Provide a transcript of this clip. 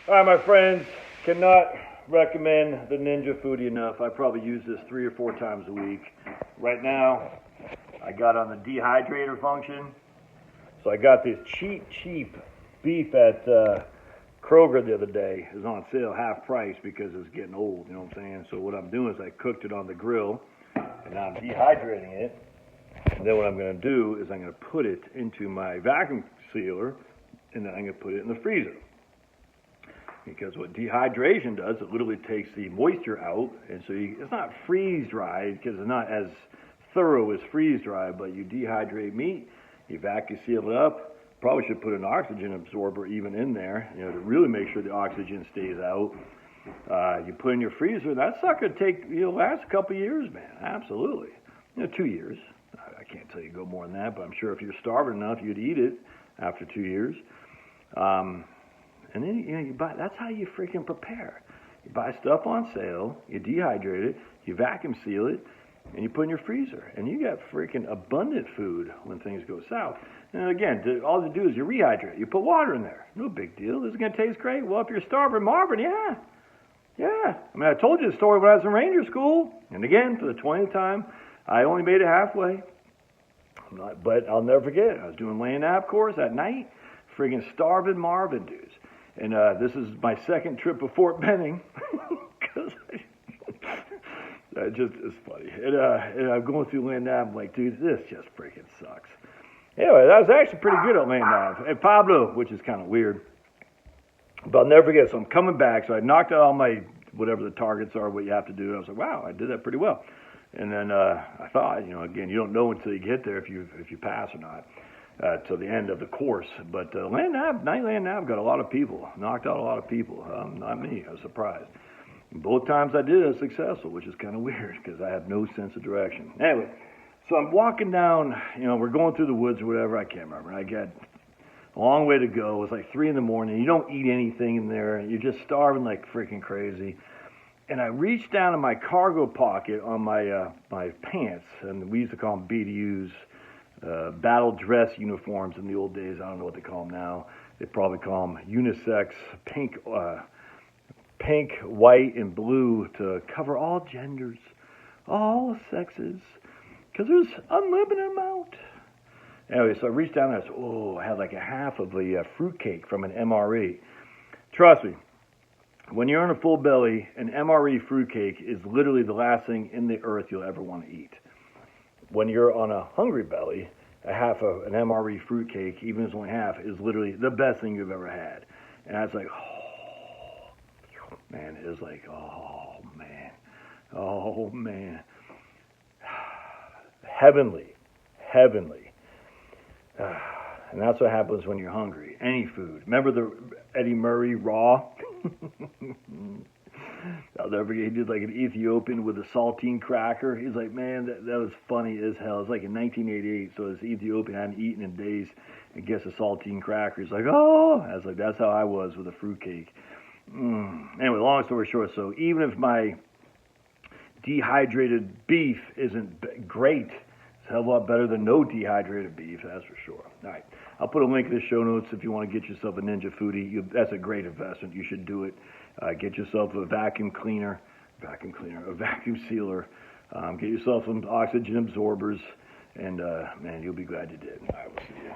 All right, my friends, cannot recommend the Ninja Foodi enough. I probably use this 3 or 4 times a week. Right now, I got on the dehydrator function. So I got this cheap beef at Kroger the other day. It was on sale half price because it's getting old, you know what I'm saying? So what I'm doing is I cooked it on the grill and I'm dehydrating it. And then what I'm going to do is I'm going to put it into my vacuum sealer and then I'm going to put it in the freezer. Because what dehydration does, it literally takes the moisture out, and so it's not freeze dried because it's not as thorough as freeze dried. But you dehydrate meat, you vacuum seal it up. Probably should put an oxygen absorber even in there, to really make sure the oxygen stays out. You put in your freezer. That sucker last a couple years, man. Absolutely, 2 years. I can't tell you go more than that, but I'm sure if you're starving enough, you'd eat it after 2 years. And then you buy. That's how you freaking prepare. You buy stuff on sale, you dehydrate it, you vacuum seal it, and you put it in your freezer. And you got freaking abundant food when things go south. And again, all you do is you rehydrate. You put water in there. No big deal. This is gonna taste great. Well, if you're starving, Marvin, yeah. I mean, I told you the story when I was in Ranger School. And again, for the 20th time, I only made it halfway. But I'll never forget. I was doing land nav course at night. Friggin' starving Marvin dudes. And this is my second trip to Fort Benning. Because it's funny. And I'm going through land nav. I'm like, dude, this just freaking sucks. Anyway, that was actually pretty good at land nav. And Pablo, which is kind of weird. But I'll never forget. So I'm coming back. So I knocked out all my, whatever the targets are, what you have to do. And I was like, wow, I did that pretty well. And then I thought, again, you don't know until you get there if you pass or not. Till the end of the course. But night land nav got a lot of people, knocked out a lot of people. Not me, I was surprised. And both times I did it, I was successful, which is kind of weird because I have no sense of direction. Anyway, so I'm walking down, we're going through the woods or whatever, I can't remember. I got a long way to go. It was like 3 a.m. You don't eat anything in there. You're just starving like freaking crazy. And I reached down in my cargo pocket on my my pants, and we used to call them BDUs. Battle dress uniforms in the old days. I don't know what they call them now. They probably call them unisex, pink, white, and blue to cover all genders, all sexes, because there's unlimited amount. Anyway, so I reached down and I said, I had like a half of a fruitcake from an MRE. Trust me, when you're on a full belly, an MRE fruitcake is literally the last thing in the earth you'll ever want to eat. When you're on a hungry belly, a half of an MRE fruitcake, even if it's only half, is literally the best thing you've ever had. And I was like, oh, man, it was like, oh, man. Heavenly. And that's what happens when you're hungry. Any food. Remember the Eddie Murray Raw? I'll never forget, he did like an Ethiopian with a saltine cracker. He's like, man, that was funny as hell. It was like in 1988, so this Ethiopian I hadn't eaten in days and gets a saltine cracker. He's like, oh! I was like, that's how I was with a fruitcake. Anyway, long story short, so even if my dehydrated beef isn't great, it's a hell of a lot better than no dehydrated beef, that's for sure. All right, I'll put a link in the show notes if you want to get yourself a Ninja Foodi. That's a great investment. You should do it. Get yourself a vacuum sealer. Get yourself some oxygen absorbers, and man, you'll be glad you did. All right, we'll see you.